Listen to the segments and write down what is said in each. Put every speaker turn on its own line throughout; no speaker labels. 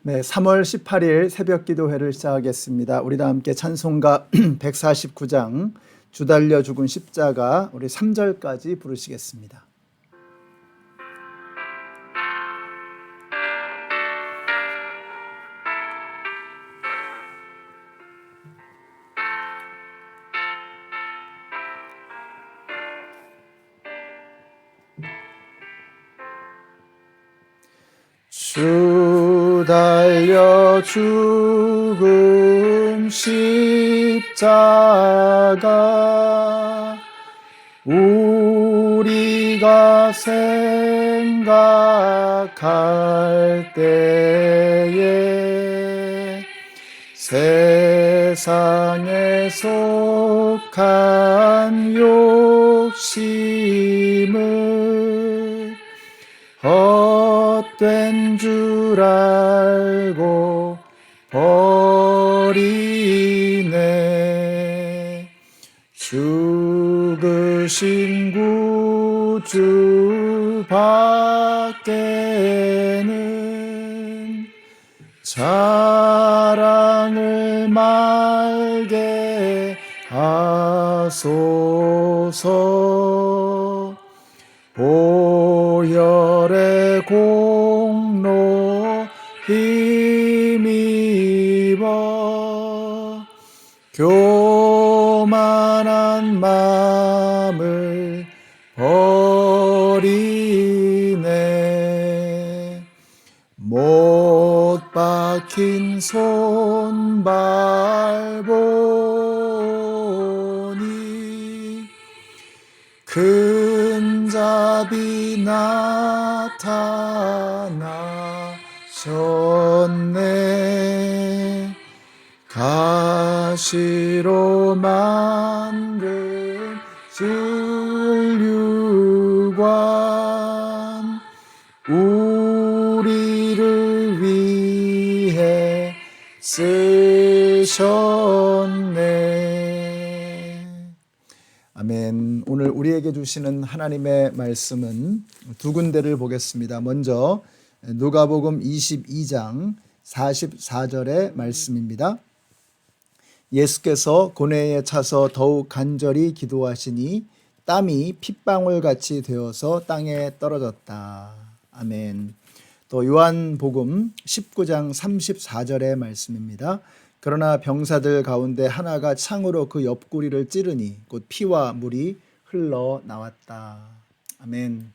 네, 3월 18일 새벽 기도회를 시작하겠습니다. 우리 다 함께 찬송가 149장 주 달려 죽은 십자가 우리 3절까지 부르시겠습니다. 주 달려 죽은 십자가 우리가 생각할 때에 세상에 속한 욕심을 헛된 줄 알고 버리네. 죽으신 구주 밖에는 자랑을 말게 하소서. 보혈의 공로 힘입어 교만한 마음을 버리네. 못 박힌 손발 보니 큰 자비 나타나셨네. 가시로 만든 진류관 우리를 위해 쓰셨네. 아멘. 오늘 우리에게 주시는 하나님의 말씀은 두 군데를 보겠습니다. 먼저 누가복음 22장 44절의 말씀입니다. 예수께서 고뇌에 차서 더욱 간절히 기도하시니 땀이 핏방울같이 되어서 땅에 떨어졌다. 아멘. 또 요한복음 19장 34절의 말씀입니다. 그러나 병사들 가운데 하나가 창으로 그 옆구리를 찌르니 곧 피와 물이 흘러나왔다. 아멘.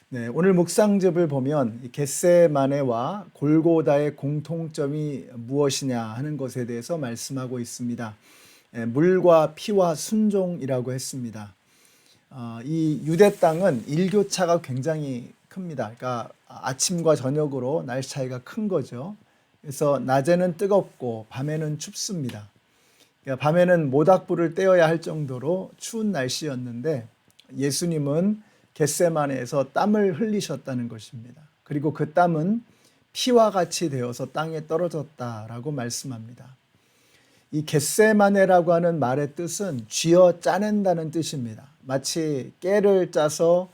네, 오늘 묵상집을 보면 겟세마네와 골고다의 공통점이 무엇이냐 하는 것에 대해서 말씀하고 있습니다. 물과 피와 순종이라고 했습니다. 이 유대 땅은 일교차가 굉장히 큽니다. 그러니까 아침과 저녁으로 날씨 차이가 큰 거죠. 그래서 낮에는 뜨겁고 밤에는 춥습니다. 그러니까 밤에는 모닥불을 떼어야 할 정도로 추운 날씨였는데 예수님은 겟세마네에서 땀을 흘리셨다는 것입니다. 그리고 그 땀은 피와 같이 되어서 땅에 떨어졌다라고 말씀합니다. 이 겟세마네라고 하는 말의 뜻은 쥐어 짜낸다는 뜻입니다. 마치 깨를 짜서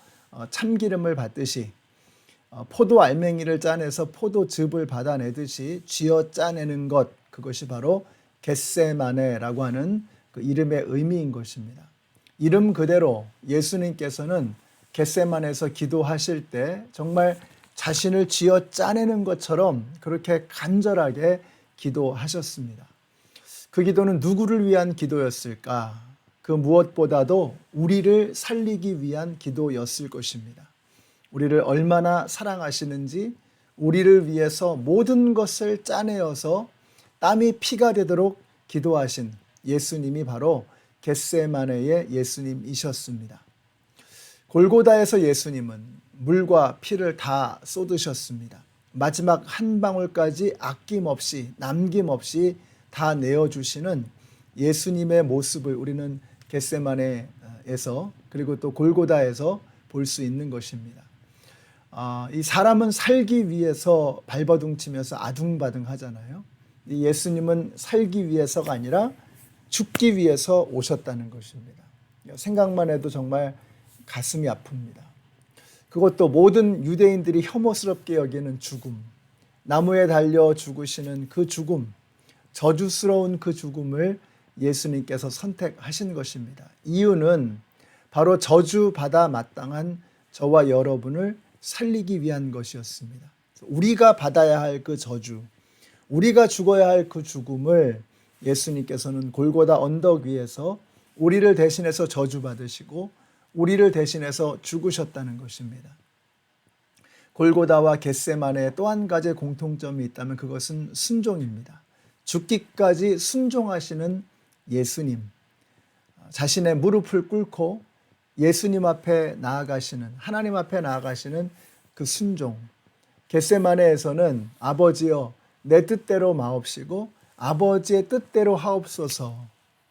참기름을 받듯이 포도 알맹이를 짜내서 포도즙을 받아내듯이 쥐어 짜내는 것, 그것이 바로 겟세마네라고 하는 그 이름의 의미인 것입니다. 이름 그대로 예수님께서는 겟세마네에서 기도하실 때 정말 자신을 쥐어 짜내는 것처럼 그렇게 간절하게 기도하셨습니다. 그 기도는 누구를 위한 기도였을까? 그 무엇보다도 우리를 살리기 위한 기도였을 것입니다. 우리를 얼마나 사랑하시는지 우리를 위해서 모든 것을 짜내어서 땀이 피가 되도록 기도하신 예수님이 바로 겟세마네의 예수님이셨습니다. 골고다에서 예수님은 물과 피를 다 쏟으셨습니다. 마지막 한 방울까지 아낌없이 남김없이 다 내어주시는 예수님의 모습을 우리는 겟세마네에서 그리고 또 골고다에서 볼 수 있는 것입니다. 이 사람은 살기 위해서 발버둥치면서 아둥바둥 하잖아요. 예수님은 살기 위해서가 아니라 죽기 위해서 오셨다는 것입니다. 생각만 해도 정말 가슴이 아픕니다. 그것도 모든 유대인들이 혐오스럽게 여기는 죽음, 나무에 달려 죽으시는 그 죽음, 저주스러운 그 죽음을 예수님께서 선택하신 것입니다. 이유는 바로 저주받아 마땅한 저와 여러분을 살리기 위한 것이었습니다. 우리가 받아야 할 그 저주, 우리가 죽어야 할 그 죽음을 예수님께서는 골고다 언덕 위에서 우리를 대신해서 저주받으시고 우리를 대신해서 죽으셨다는 것입니다. 골고다와 겟세마네의 또 한 가지 공통점이 있다면 그것은 순종입니다. 죽기까지 순종하시는 예수님, 자신의 무릎을 꿇고 예수님 앞에 나아가시는, 하나님 앞에 나아가시는 그 순종. 겟세마네에서는 아버지여 내 뜻대로 마옵시고 아버지의 뜻대로 하옵소서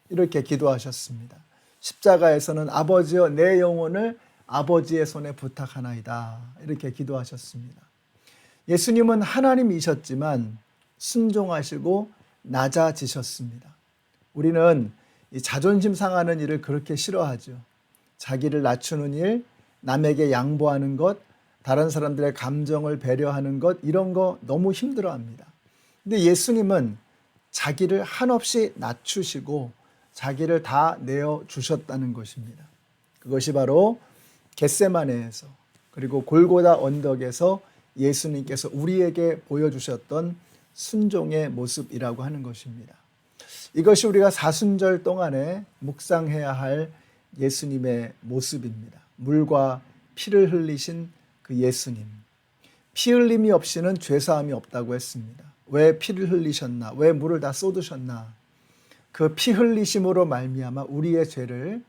이렇게 기도하셨습니다. 십자가에서는 아버지여 내 영혼을 아버지의 손에 부탁하나이다 이렇게 기도하셨습니다. 예수님은 하나님이셨지만 순종하시고 낮아지셨습니다. 우리는 이 자존심 상하는 일을 그렇게 싫어하죠. 자기를 낮추는 일, 남에게 양보하는 것, 다른 사람들의 감정을 배려하는 것 이런 거 너무 힘들어합니다. 근데 예수님은 자기를 한없이 낮추시고 자기를 다 내어주셨다는 것입니다. 그것이 바로 겟세마네에서 그리고 골고다 언덕에서 예수님께서 우리에게 보여주셨던 순종의 모습이라고 하는 것입니다. 이것이 우리가 사순절 동안에 묵상해야 할 예수님의 모습입니다. 물과 피를 흘리신 그 예수님. 피 흘림이 없이는 죄사함이 없다고 했습니다. 왜 피를 흘리셨나? 왜 물을 다 쏟으셨나? 그 피 흘리심으로 말미암아 우리의 죄를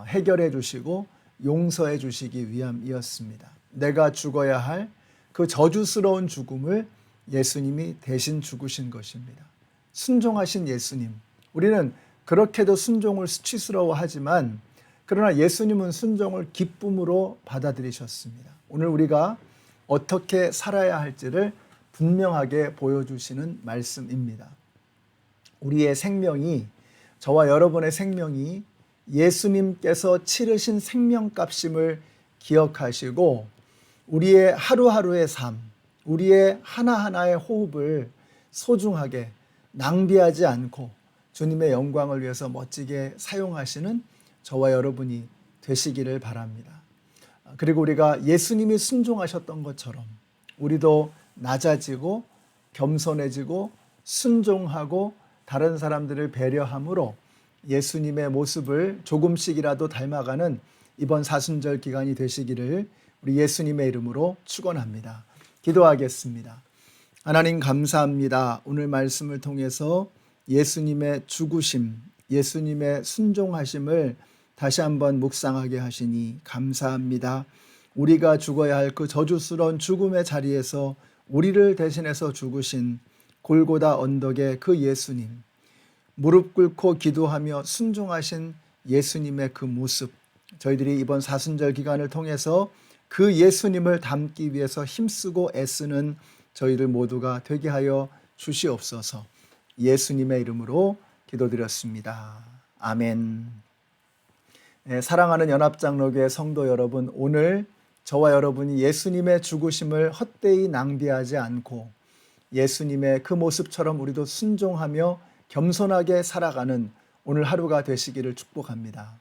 해결해 주시고 용서해 주시기 위함이었습니다. 내가 죽어야 할 그 저주스러운 죽음을 예수님이 대신 죽으신 것입니다. 순종하신 예수님. 우리는 그렇게도 순종을 수치스러워하지만 그러나 예수님은 순종을 기쁨으로 받아들이셨습니다. 오늘 우리가 어떻게 살아야 할지를 분명하게 보여주시는 말씀입니다. 우리의 생명이, 저와 여러분의 생명이 예수님께서 치르신 생명값임을 기억하시고 우리의 하루하루의 삶, 우리의 하나하나의 호흡을 소중하게 낭비하지 않고 주님의 영광을 위해서 멋지게 사용하시는 저와 여러분이 되시기를 바랍니다. 그리고 우리가 예수님이 순종하셨던 것처럼 우리도 낮아지고 겸손해지고 순종하고 다른 사람들을 배려함으로 예수님의 모습을 조금씩이라도 닮아가는 이번 사순절 기간이 되시기를 우리 예수님의 이름으로 축원합니다. 기도하겠습니다. 하나님 감사합니다. 오늘 말씀을 통해서 예수님의 죽으심, 예수님의 순종하심을 다시 한번 묵상하게 하시니 감사합니다. 우리가 죽어야 할 그 저주스러운 죽음의 자리에서 우리를 대신해서 죽으신 골고다 언덕의 그 예수님, 무릎 꿇고 기도하며 순종하신 예수님의 그 모습, 저희들이 이번 사순절 기간을 통해서 그 예수님을 닮기 위해서 힘쓰고 애쓰는 저희들 모두가 되게 하여 주시옵소서. 예수님의 이름으로 기도드렸습니다. 아멘. 사랑하는 연합장로교회 성도 여러분, 오늘 저와 여러분이 예수님의 죽으심을 헛되이 낭비하지 않고 예수님의 그 모습처럼 우리도 순종하며 겸손하게 살아가는 오늘 하루가 되시기를 축복합니다.